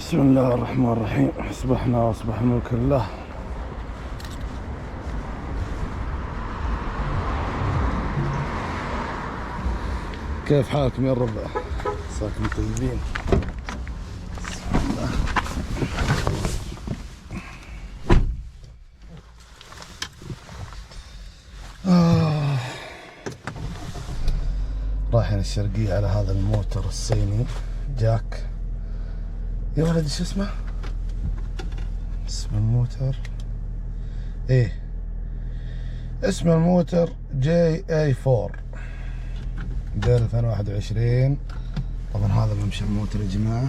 بسم الله الرحمن الرحيم. أصبحنا وأصبح الملك لله. كيف حالكم يا الربع؟ عساكم طيبين. رايحين الشرقية على هذا الموتر الصيني جاك. يا ولد شو اسمه؟ اسم الموتر ايه، اسم الموتر JA4 موديل 2021. طبعا هذا ممشى الموتر يا جماعة،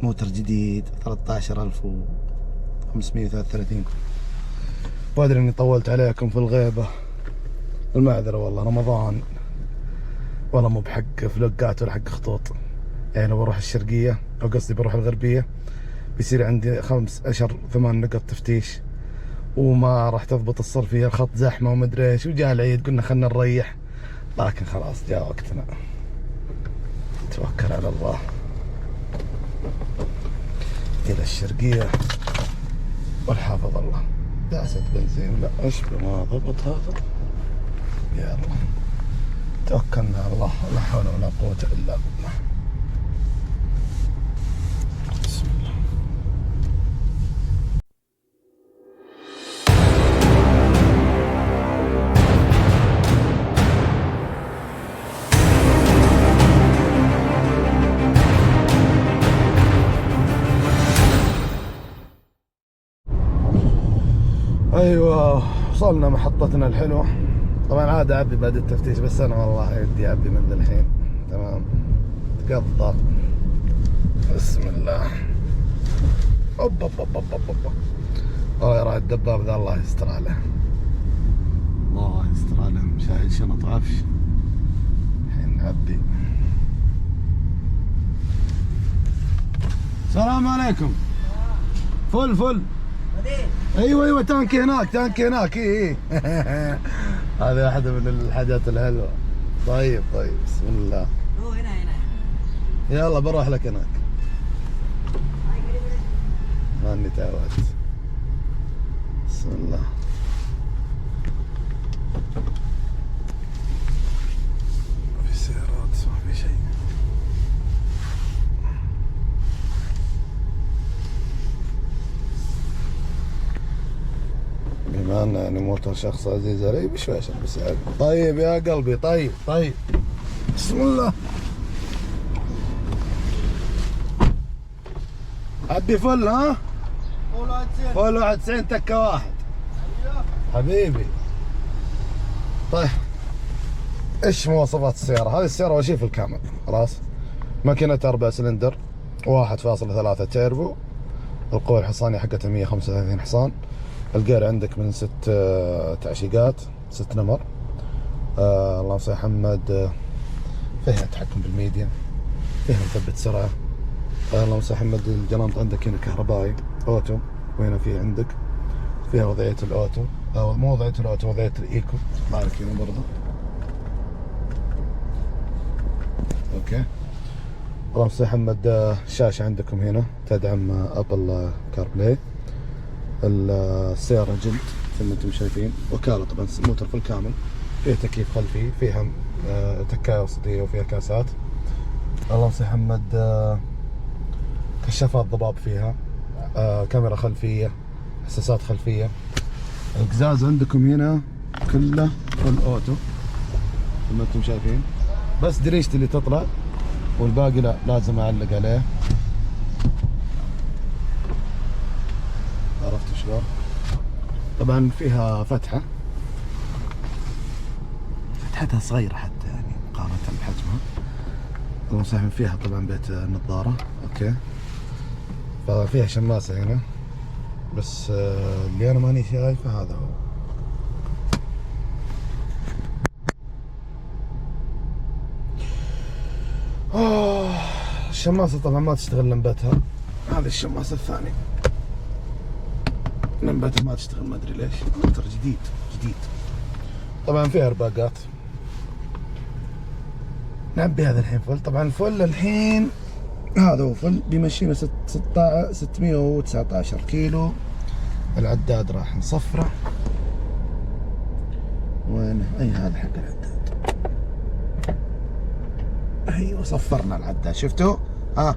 موتر جديد 13533. وادري اني طولت عليكم في الغيبة، المعذرة والله، رمضان والله مو بحق فلوقات ولا حق خطوط. يعني لو بروح الشرقية او قصدي بروح الغربية بيصير عندي 5 أشهر 8 نقط تفتيش، وما راح تضبط الصرفية، الخط زحمة ومدري ايش، وجاء العيد قلنا خلنا نريح، لكن خلاص جاء وقتنا، توكل على الله. إلى الشرقية والحافظ الله. دعسة بنزين لا أشبه ما ضبط هذا. يلا توكلنا على الله، لا حول ولا قوة إلا بالله. بسم الله. ايوه وصلنا محطتنا الحلوة. طبعا عاد اعبي بعد التفتيش، بس انا والله ودي اعبي من الحين. تمام تقضى. بسم الله. اوب اوب اوب اوب اوب. والله يا راعي الدباب ذا الله يستر عليه، الله يستر عليه، شايل شنط عفش. الحين نعبي. السلام عليكم. فل فل. ايوه تانكي هناك، تانكي هناك. اي هذه واحدة من الحاجات الحلوة. طيب بسم الله. هنا يلا بروح لك هناك. ماني تعودت. بسم الله. ما في سيارات، ما في شيء. بما ان يعني موتر شخص عزيز علي بشوي عشان بس يعني. طيب يا قلبي، طيب بسم الله. عبي فل. ها فل 91 تكة واحد حبيبي. طيب ايش مواصفات السيارة؟ هذه السيارة اول شيء في الكامل خلاص. ماكينة 4 سلندر 1.3 تيربو. القوة الحصانية حقتها 135 حصان. الجير عندك من 6 تعشيقات، 6 نمر. اللهم صل على محمد. فيها تحكم بالميديا، فيها مثبت سرعة. اللهم صل على محمد. الجناط عندك هنا كهربائي اوتو، وهنا في عندك فيها وضعية الاوتو، او مو وضعية الاوتو، وضعية الايكو معك هنا برضه. اوكي. اللهم صل على محمد. الشاشة عندكم هنا تدعم ابل كار بلاي. السيارة جلد مثل ما انتم شايفين، وكالة طبعا موتر في الكامل. فيها تكييف خلفي، فيها تكاية وسطية، وفيها كاسات. اللهم صل على محمد. كشافات ضباب فيها، كاميرا خلفية، حساسات خلفية. القزاز عندكم هنا كله فل اوتو مثل ما انتم شايفين، بس دريشتي اللي تطلع، والباقي لا لازم اعلق عليه. عرفت شلون؟ طبعا فيها فتحتها صغيرة حتى يعني مقارنة بحجمها. اللهم صل على محمد. فيها طبعا بيت النظارة. اوكي. ففيها شماسة هنا، بس اللي انا ماني شايفه هذا هو. الشماسة طبعا ما تشتغل لمبتها. هذه الشماسة الثانية لمبتها ما تشتغل، ما ادري ليش. موتر جديد. طبعا فيها ارباقات. نعبي هذا الحين فل. طبعا الفل الحين هذا وفل بيمشينا 619 كيلو. العداد راح نصفره. وين؟ اي هذا حق العداد. ايوه صفرنا العداد، شفتوا؟ ها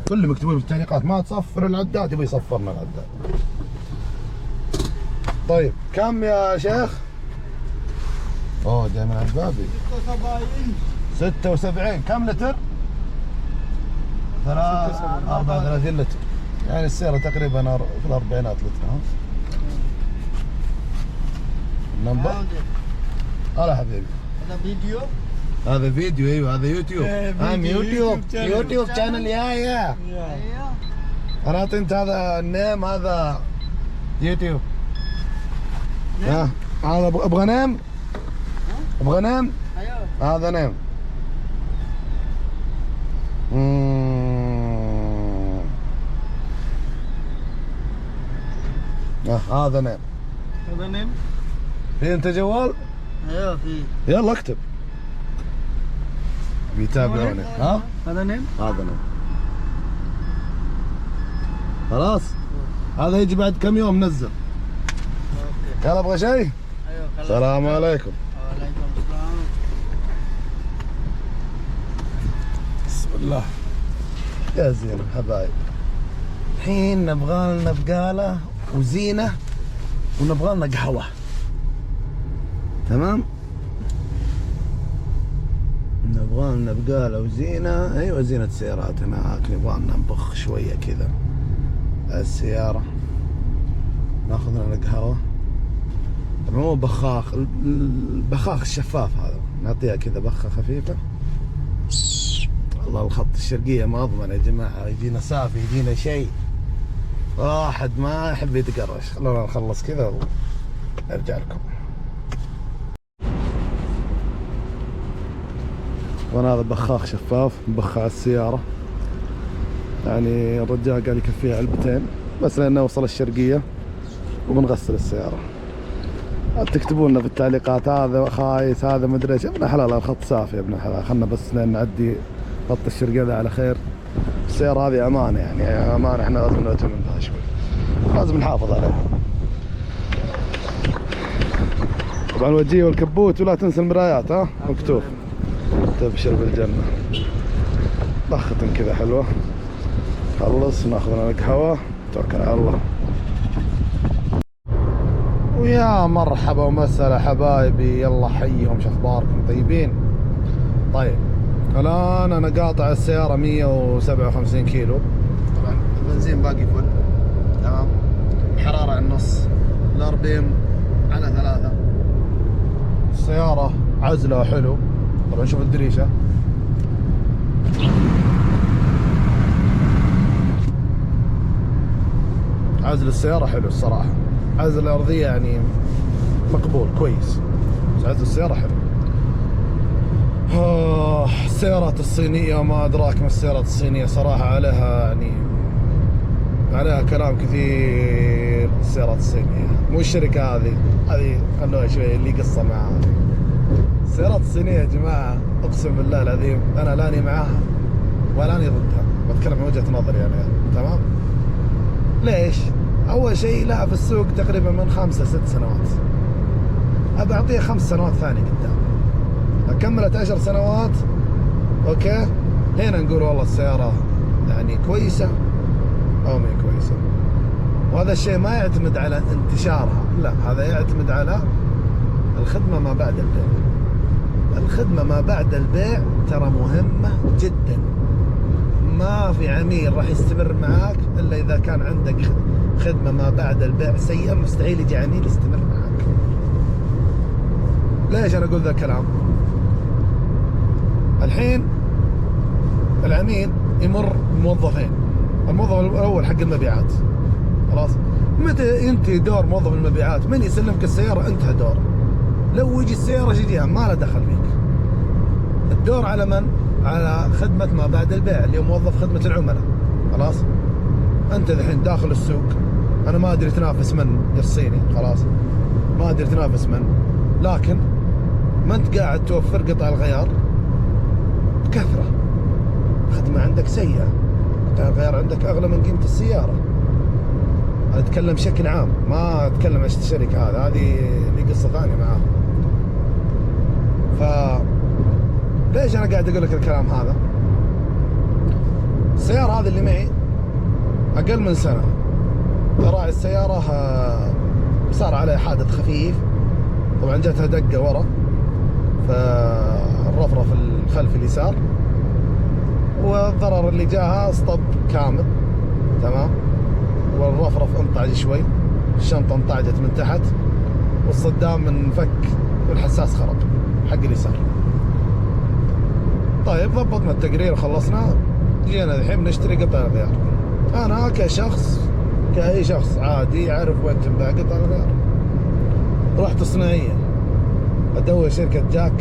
كلهم يكتبون بالتعليقات ما تصفر العداد، يبي يصفرنا العداد. طيب كم يا شيخ؟ اوه جاي من عبابي. 76. كم لتر؟ 34 لتر، يعني السيارة تقريبا في الأربعينات لتر. ها النمبر؟ هلا حبيبي. هذا فيديو؟ هذا فيديو. ايوه هذا يوتيوب. يوتيوب شانل. يا ايوه. انا اعطي انت هذا النيم. هذا يوتيوب. ها هذا ابغى نيم. ابغى نيم. ايوه هذا نيم. هذا نيم. هذا نيم. في انت جوال؟ ايوه في. يلا اكتب بيتابعوني. ها هذا نيم. هذا نيم. خلاص هذا يجي بعد كم يوم نزل. يلا ابغى شيء؟ ايوه خلاص. السلام عليكم. وعليكم السلام. بسم الله. يا زين حبايب، الحين نبغى لنا بقاله وزينه ونبغى لنا قهوه. تمام، نبغى لنا بقاله وزينه. ايوه زينه سيارات هناك. نبغى لنا نبخ شويه كذا السياره. ناخذ لنا قهوه. طبعا مو بخاخ، البخاخ الشفاف هذا، نعطيها كذا بخه خفيفه. والله الخط الشرقية ما أضمن يا جماعة، يجينا سافي يجينا شيء، واحد ما يحب يتقرش. خلونا نخلص كذا ونرجع لكم. وانا هذا بخاخ شفاف مبخ على السيارة، يعني الرجال قال يكفيها علبتين بس لأنه وصل الشرقية وبنغسل السيارة. تكتبوا لنا في التعليقات هذا خايس هذا مدري ايش. ابن الحلال الخط صافي يا ابن الحلال، خلنا بس نعدي خط الشرقية ذا على خير. السيارة هذه أمانة، يعني أمانة احنا لازم نهتم بها شوي، لازم نحافظ عليها. طبعا الوجهية والكبوت، ولا تنسى المرايات. ها مكتوب تبشر بالجنة. ضخة كذا حلوة. خلص ناخذ لنا قهوة توكل على الله. ويا مرحبا ومسهلا حبايبي، يلا حيهم، شو اخباركم؟ طيبين؟ طيب الان انا قاطع السيارة 157 كيلو. طبعا البنزين باقي فل. تمام، الحرارة على النص، الاربيم على 3. السيارة عزلة حلو. طبعا شوف الدريشة، عزل السيارة حلو الصراحة. عزل الأرضية يعني مقبول كويس، بس عزل السيارة حلو. السيارات الصينية ما أدراك ما السيارات الصينية صراحة عليها يعني عليها كلام كثير. السيارات الصينية مو الشركة هذه خلوها شوي اللي قصة معها. السيارات الصينية يا جماعة أقسم بالله العظيم أنا لاني معاها ولاني ضدها، بتكلم من وجهة نظري يعني. تمام، ليش؟ أول شيء لها في السوق تقريبا من 5-6 سنوات، أبى أعطيها 5 سنوات ثانية قدام. كملت 10 سنوات أوكي، هنا نقول والله السيارة يعني كويسة أو ما كويسة. وهذا الشيء ما يعتمد على انتشارها، لا، هذا يعتمد على الخدمة ما بعد البيع. الخدمة ما بعد البيع ترى مهمة جدا. ما في عميل راح يستمر معاك إلا إذا كان عندك خدمة ما بعد البيع سيئة. مستحيل يجي عميل يستمر معاك. ليش أنا أقول ذا الكلام؟ الحين العميل يمر بموظفين. الموظف الأول حق المبيعات، خلاص، متى ينتهي دور موظف المبيعات من يسلمك السيارة انتهى دوره. لو يجي السيارة جديدة ما له دخل فيك. الدور على من؟ على خدمة ما بعد البيع اللي هو موظف خدمة العملاء. خلاص، انت الحين داخل السوق، انا ما ادري تنافس من الصيني، خلاص ما ادري تنافس من، لكن ما انت قاعد توفر قطع الغيار بكثرة، خدمة عندك سيئة. قطع الغيار عندك أغلى من قيمة السيارة. أنا أتكلم بشكل عام، ما أتكلم عن الشركة هذه لي قصة ثانية معاهم. ليش أنا قاعد أقول لك الكلام هذا؟ السيارة هذه اللي معي أقل من سنة، راعي السيارة صار عليه حادث خفيف، طبعا جاتها دقة ورا فالرفرف الخلفي اليسار، والضرر اللي جاها اسطب كامل تمام، والرفرف انطعج شوي، الشنطة انطعجت من تحت، والصدام انفك، والحساس خرب حق اليسار. طيب ضبطنا التقرير وخلصنا، جينا الحين نشتري قطع الغيار. انا كشخص كأي شخص عادي يعرف وين تنباع قطع الغيار. رحت الصناعية ادور شركة جاك،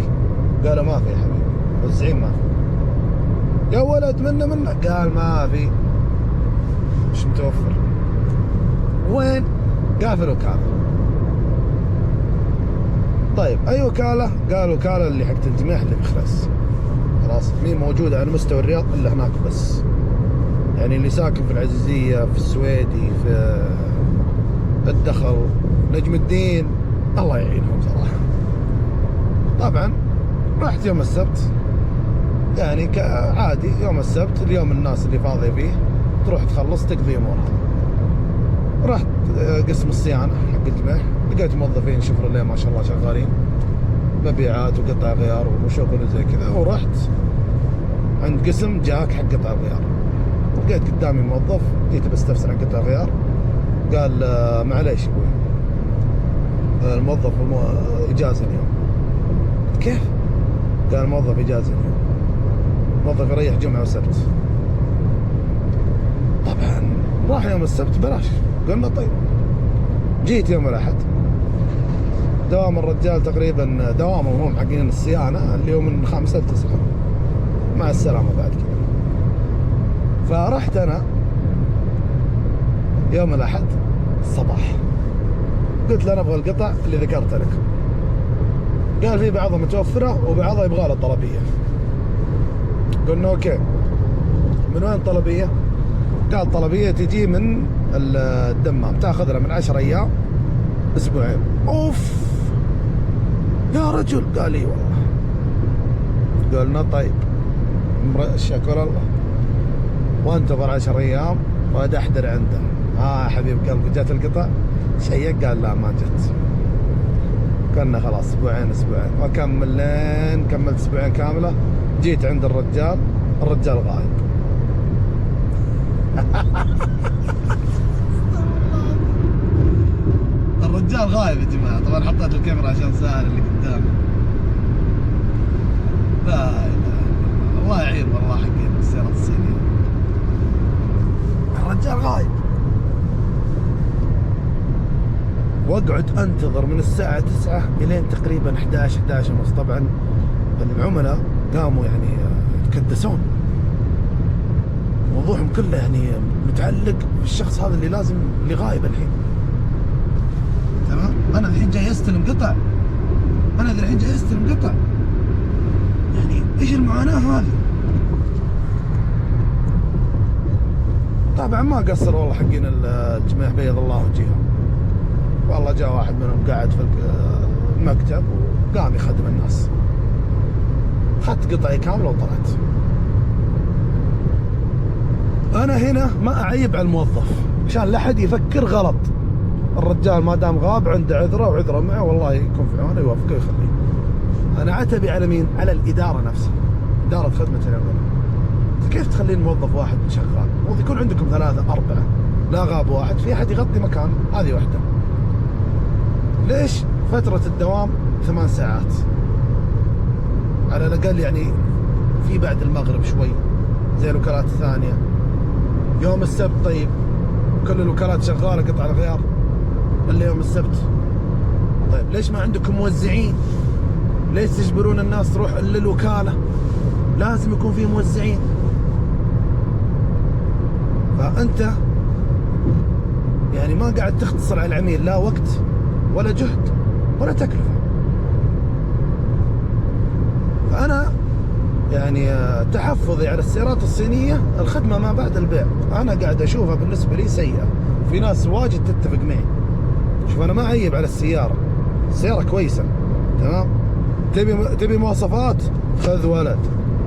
قالوا ما في يا حبيبي، والزعيم ما في. يا ولد منه قال ما في، مش متوفر. وين؟ قال في الوكالة. طيب اي وكالة؟ قال وكالة اللي حقت الجميح اللي بخلص، خلاص مين موجودة على مستوى الرياض الا هناك بس، يعني اللي ساكن في العزيزية، في السويدي، في الدخل، نجم الدين، الله يعينهم صراحة. طبعا رحت يوم السبت، يعني عادي يوم السبت، اليوم الناس اللي فاضية فيه تروح تخلص تقضي امورها. رحت قسم الصيانة حق الجميح، لقيت موظفين شفرليه ما شاء الله شغالين، مبيعات وقطع غيار وشغل زي كذا. ورحت عند قسم جاك حق قطع الغيار، لقيت قدامي موظف، جيت بستفسر عن قطع الغيار، قال معليش ابوي الموظف اجازة اليوم. كيف؟ قال الموظف اجازة اليوم، الموظف يريح جمعة وسبت. طبعا راح يوم السبت بلاش، قلنا طيب. جيت يوم الأحد، دوام الرجال تقريبا دوامهم هم حقين الصيانة اللي هو من 5 ل 9، مع السلامة بعد كذا. فرحت أنا يوم الأحد الصباح، قلت له أنا أبغى القطع اللي ذكرت لك. قال في بعضها متوفرة وبعضها يبغى له طلبية. قلنا أوكي، من وين طلبية؟ قال طلبية تجي من الدمام، تاخذ لها من 10 أيام أسبوعين. أوف يا رجل، قال لي والله. قلنا طيب شكر الله، وانتظر 10 أيام وأدحدر عنده. يا حبيب قلبي جات القطع؟ شيك؟ قال لا ما جت. قلنا خلاص أسبوعين، وأكمل لين كملت أسبوعين كاملة. جيت عند الرجال غايب. الرجال غايب يا جماعة. طبعا حطيت الكاميرا عشان سهل اللي قدامي. لا اله الا الله، يعين والله حقين السيارات الصينية. الرجال غايب، واقعد انتظر من الساعة 9 الين تقريبا 11 ونص. طبعا العملاء قاموا يعني يتكدسون، موضوعهم كله يعني متعلق بالشخص هذا اللي غايب الحين. تمام، انا الحين جاي استلم قطع، يعني ايش المعاناة هذه؟ طبعا ما قصر والله حقين الجميع، بيض الله وجيههم. والله جاء واحد منهم قاعد في المكتب وقام يخدم الناس. اخذت قطعي كاملة وطلعت. انا هنا ما اعيب على الموظف عشان لا حد يفكر غلط. الرجال ما دام غاب عنده عذره وعذره معه، والله يكون في عونه، يوفقه ويخليه. انا عتبي على مين؟ على الاداره نفسها، اداره خدمه العملاء. كيف تخلين موظف واحد شغال؟ المفروض يكون عندكم 3 4، لا غاب واحد في احد يغطي مكان. هذه واحده. ليش فتره الدوام 8 ساعات على الاقل؟ يعني في بعد المغرب شوي زي الوكالات الثانيه. يوم السبت طيب كل الوكالات شغاله قطع الغيار الا يوم السبت. طيب ليش ما عندكم موزعين؟ ليش تجبرون الناس تروح الا الوكاله؟ لازم يكون في موزعين. فانت يعني ما قاعد تختصر على العميل لا وقت ولا جهد ولا تكلفه. فانا يعني تحفظي على السيارات الصينية، الخدمة ما بعد البيع أنا قاعد أشوفها بالنسبة لي سيئة. في ناس واجد تتفق معي. شوف أنا ما أعيب على السيارة، السيارة كويسة تمام. تبي مواصفات خذ ولد،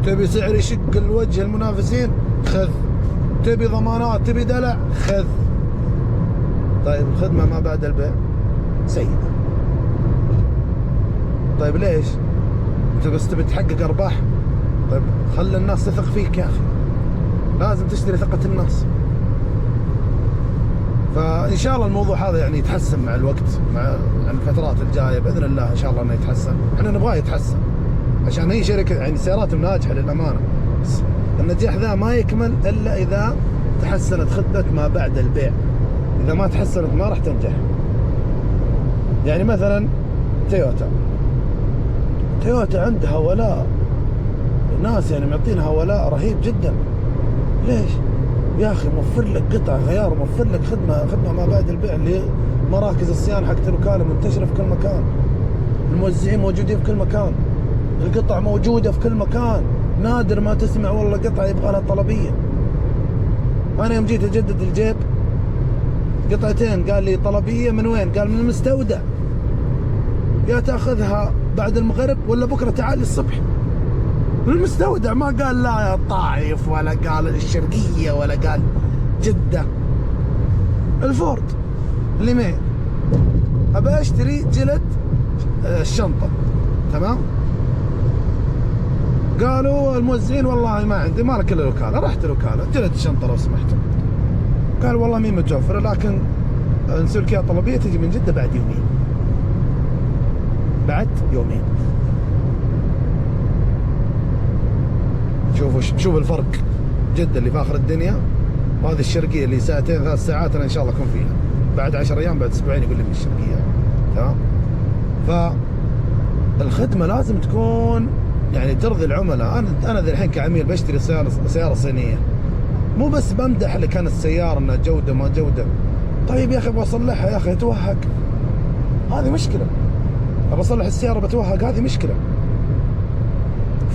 تبي سعر يشق الوجه المنافسين خذ، تبي ضمانات تبي دلع خذ. طيب الخدمة ما بعد البيع سيئة. طيب ليش؟ انت بس تبي تحقق ارباح. طيب خلي الناس تثق فيك يا اخي، لازم تشتري ثقة الناس. فان شاء الله الموضوع هذا يعني يتحسن مع الوقت، مع يعني الفترات الجايه باذن الله ان شاء الله انه يتحسن. احنا نبغاه يتحسن عشان هي شركه يعني سيارات ناجحه للامانه. بس النجاح ذا ما يكمل الا اذا تحسنت خدمه ما بعد البيع. اذا ما تحسنت ما راح تنجح. يعني مثلا تويوتا عندها ولاء، ناس يعني معطينها ولاء رهيب جدا. ليش؟ يا اخي موفر لك قطع غيار، موفر لك خدمه ما بعد البيع، اللي مراكز الصيانه حقت الوكاله منتشره في كل مكان، الموزعين موجودين في كل مكان، القطع موجوده في كل مكان. نادر ما تسمع والله قطعه يبغى لها طلبيه. انا يوم جيت اجدد الجيب قطعتين قال لي طلبيه من وين؟ قال من المستودع، يا تاخذها بعد المغرب ولا بكره تعالي الصبح. من المستودع، ما قال لا يا الطائف ولا قال الشرقيه ولا قال جده. الفورد اللي معي ابى اشتري جلد الشنطه تمام، قالوا الموزعين والله ما عندي، ما لك الا الوكاله. رحت الوكاله جلد الشنطه لو سمحتم، قال والله مين متوفره لكن نسوي لك اياها طلبيه تجي من جده بعد يومين. بعد يومين. شوفوا الفرق. جدة اللي في اخر الدنيا، وهذه الشرقيه اللي ساعتين 3 ساعات انا ان شاء الله اكون فيها. بعد 10 ايام بعد اسبوعين يقول لي من الشرقيه تمام. فالخدمه لازم تكون يعني ترضي العملاء. انا ذا الحين كعميل بشتري سياره صينيه، مو بس بمدح لك كانت السياره انها جوده ما جوده. طيب يا اخي ابغى اصلحها، يا اخي اتوهق، هذه مشكله. ابغى اصلح السياره بتوهق، هذه مشكله.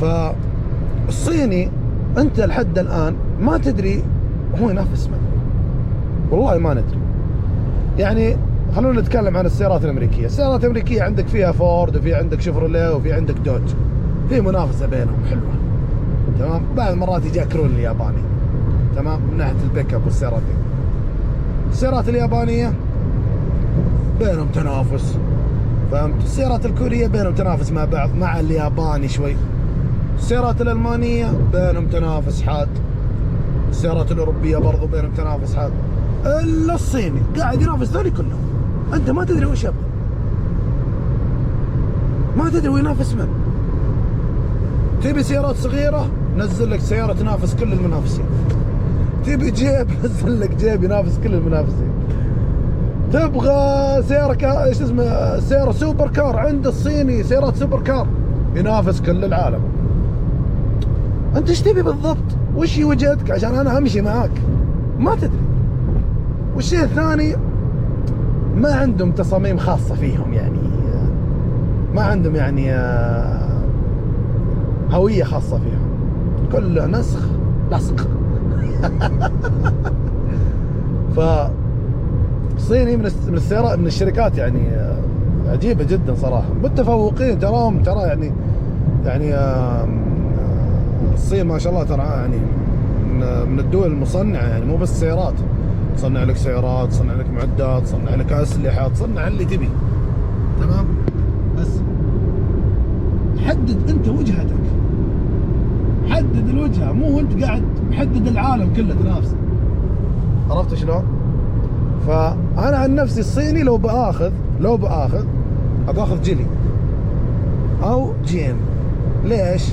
فالصيني انت لحد الان ما تدري هو ينافس من، والله ما ندري. يعني خلونا نتكلم عن السيارات الامريكيه. السيارات الامريكيه عندك فيها فورد، وفي عندك شيفروليه، وفي عندك دوج، في منافسه بينهم حلوه تمام. بعض المرات يجاك كرول الياباني تمام من ناحيه البيك اب والسيارات دي. السيارات اليابانيه بينهم تنافس، فهمت؟ السيارات الكوريه بينهم تنافس مع بعض، مع الياباني شوي. السيارات الالمانيه بينهم تنافس حاد. السيارات الاوروبيه برضو بينهم تنافس حاد. الا الصيني قاعد ينافس ذولي كلهم. انت ما تدري وش يبغى، ما تدري هو ينافس من. تبي سيارات صغيره نزل لك سياره تنافس كل المنافسين. تبي جيب نزل لك جيب ينافس كل المنافسين. تبغى سياره ايش اسمه، سياره سوبر كار، عند الصيني سيارات سوبر كار ينافس كل العالم. انت ايش تبي بالضبط؟ وش هي وجهتك عشان انا امشي معاك؟ ما تدري. والشيء الثاني ما عندهم تصاميم خاصه فيهم، يعني ما عندهم يعني هويه خاصه فيهم، كله نسخ لصق. فالصيني من السيارات من الشركات يعني عجيبه جدا صراحه، متفوقين تراهم ترى يعني الصين ما شاء الله ترى يعني من الدول المصنعه، يعني مو بس سيارات، تصنع لك سيارات، تصنع لك معدات، تصنع لك اسلحه، تصنع اللي تبي تمام. بس حدد انت وجهتك، حدد الوجهه، مو انت قاعد محدد العالم كله تنافسه. عرفت شلون؟ فانا عن نفسي الصيني لو باخذ اباخذ جيلي او جي ام. ليش؟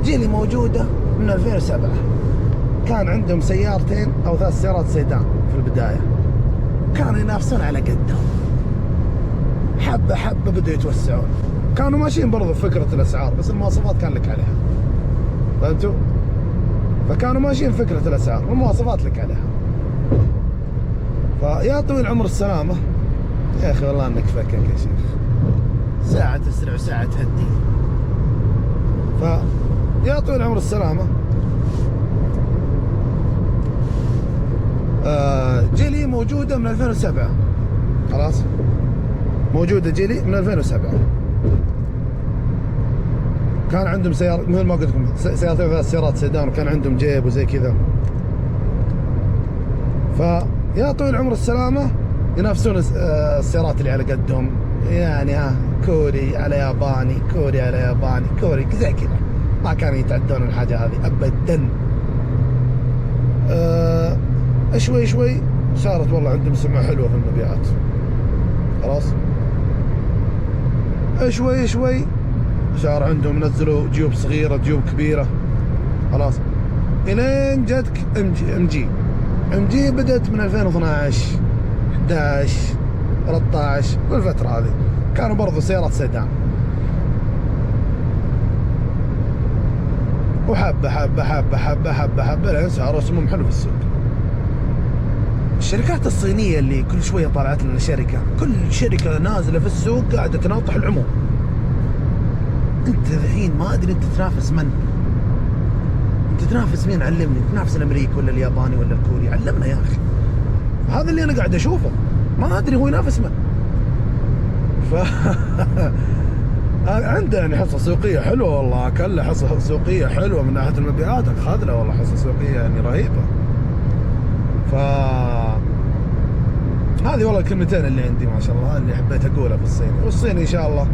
جيلي موجوده من 2007، كان عندهم سيارتين او 3 سيارات سيدان في البدايه، كانوا ينافسون على قدهم، حبه حبه بدوا يتوسعون. كانوا ماشيين برضو فكره الاسعار، بس المواصفات كان لك عليها، فهمتوا؟ فكانوا ماشيين فكره الاسعار والمواصفات لك عليها. فيا طويل العمر السلامه يا اخي، والله انك فكك يا شيخ، ساعه تسرع وساعه تهدي. يا طويل العمر السلامة. جيلي موجودة من 2007. خلاص موجودة جيلي من 2007. كان عندهم سيارة مثل ما قلت لكم، سيارتين 3 سيارات سيدان، وكان عندهم جيب وزي كذا. فيا طويل العمر السلامة ينافسون السيارات اللي على قدهم، يعني كوري على ياباني، كوري على ياباني، كوري زي كذا. ما كانوا يتعدون الحاجة هذه أبدا. شوي شوي صارت والله عندهم سمعة حلوة في المبيعات. خلاص شوي شوي صار عندهم، نزلوا جيوب صغيرة جيوب كبيرة. خلاص الين جتك ام جي بدأت من 2012 11 13 بالفترة هذه، كانوا برضو سيارات سيدان، وحبة حبة حبة حبة حبة حبة لين صاروا اسمهم حلو في السوق. الشركات الصينية اللي كل شوية طلعت لنا شركة، كل شركة نازلة في السوق قاعدة تناطح العموم. انت الحين ما ادري انت تنافس من؟ انت تنافس مين؟ علمني. تنافس الامريكي ولا الياباني ولا الكوري؟ علمنا يا اخي. هذا اللي انا قاعد اشوفه، ما ادري هو ينافس من. ف عنده يعني حصة سوقية حلوة والله، كان له حصة سوقية حلوة من ناحية المبيعات، اخذ له والله حصة سوقية يعني رهيبة. ف هذه والله الكلمتين اللي عندي ما شاء الله، اللي حبيت اقولها في الصين. والصين ان شاء الله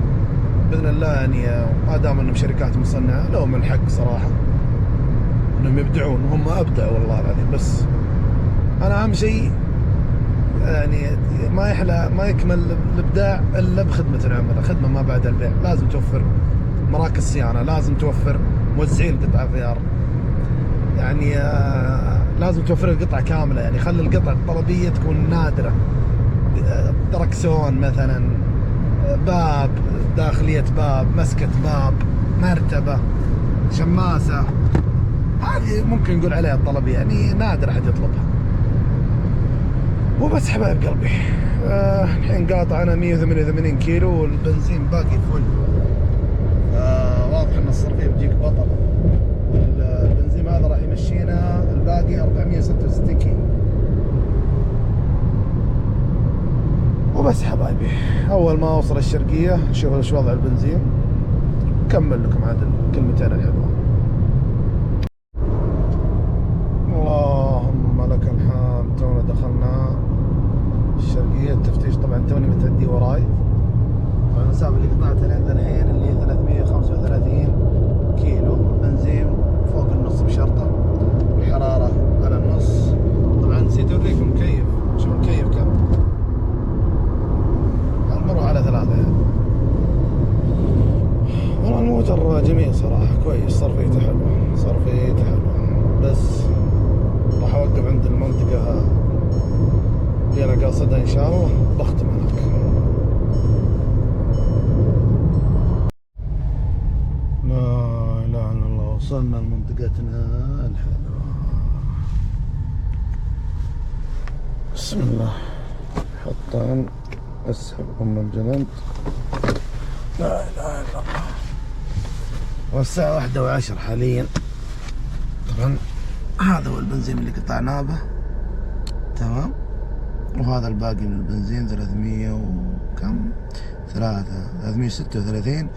باذن الله يعني ما دام انهم شركات مصنعة لهم الحق صراحة انهم يبدعون، وهم ابدعوا والله العظيم. بس انا اهم شيء يعني ما يكمل الابداع الا بخدمة العملاء، خدمة ما بعد البيع. لازم توفر مراكز صيانة، لازم توفر موزعين قطع غيار، يعني لازم توفر القطعة كاملة، يعني خلي القطعة الطلبية تكون نادرة. دركسون مثلا، باب، داخلية باب، مسكة باب، مرتبة، شماسة، هذه ممكن نقول عليها الطلبية، يعني نادر أحد يطلبها. وبس حبايب قلبي، الحين قاطع أنا 188 كيلو والبنزين باقي فل. واضح إن الصرفية بتجيك بطل. البنزين هذا راح يمشينا الباقي 466 كيلو. وبس حبايبي، أول ما أوصل الشرقية نشوف إيش وضع البنزين، نكمل لكم عاد الكلمتين الحلوة. اللهم لك الحمد. تونا دخلنا الشرقية، التفتيش طبعا توني متعدي وراي. المسافة اللي قطعتها لين الحين اللي هي 335 كيلو. البنزين فوق النص بشرطة، الحرارة على النص. طبعا نسيت أوريكم المكيف، شوف المكيف كم، المروحة على 3 يعني. والله الموتر جميل صراحة، كويس، صرفيته حلوة، صرفيته حلوة. بس راح أوقف عند المنطقة اللي أنا قاصدها إن شاء الله، بختم هناك. لا إله إلا الله، وصلنا لمنطقتنا الحلوة. بسم الله. حطان، اسحب الجلند. لا اله الا الله. والساعة 1:10 حاليا. طبعا هذا هو البنزين اللي قطعناه به، تمام. وهذا الباقي من البنزين 300 وكم، 336.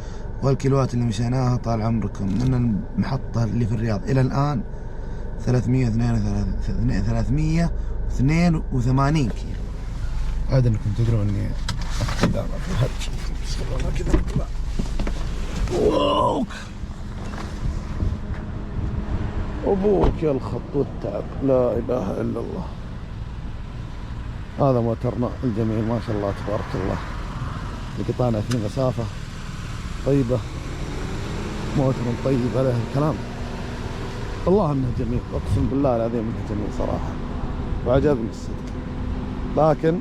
والكيلوات اللي مشيناها طال عمركم من المحطة اللي في الرياض إلى الآن 382 كيلو. هذا انكم تدرون اني قدام في الهرج. بسم الله كذا نطلع. واو ابوك يا الخط والتعب، لا اله الا الله. هذا موترنا الجميل ما شاء الله تبارك الله، اللي قطعنا فيه مسافة طيبة، موتر طيب عليه الكلام. والله انه جميل، اقسم بالله العظيم انه جميل صراحة، وعجبني الصدق. لكن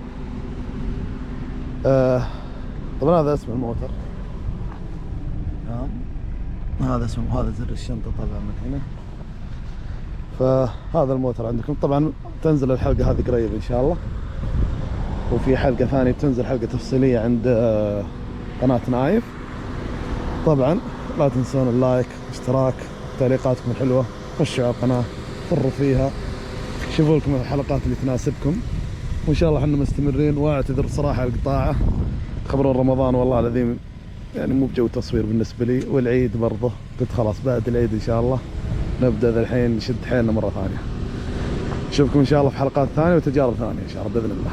طبعا هذا اسم الموتر، هذا اسمه، هذا زر الشنطة طبعا من هنا. فهذا الموتر عندكم. طبعا تنزل الحلقة هذه قريب ان شاء الله، وفي حلقة ثانية بتنزل حلقة تفصيلية عند قناة نايف. طبعا لا تنسون اللايك، اشتراك، تعليقاتكم الحلوة، خشوا على القناة فروا فيها، شوفوا لكم الحلقات اللي تناسبكم، وإن شاء الله احنا مستمرين. واعتذر صراحة القطاعة، خبر رمضان والله العظيم يعني مو بجو تصوير بالنسبة لي، والعيد برضه قلت خلاص بعد العيد إن شاء الله نبدأ ذا الحين نشد حيلنا مرة ثانية. نشوفكم إن شاء الله في حلقات ثانية وتجارب ثانية إن شاء الله بإذن الله.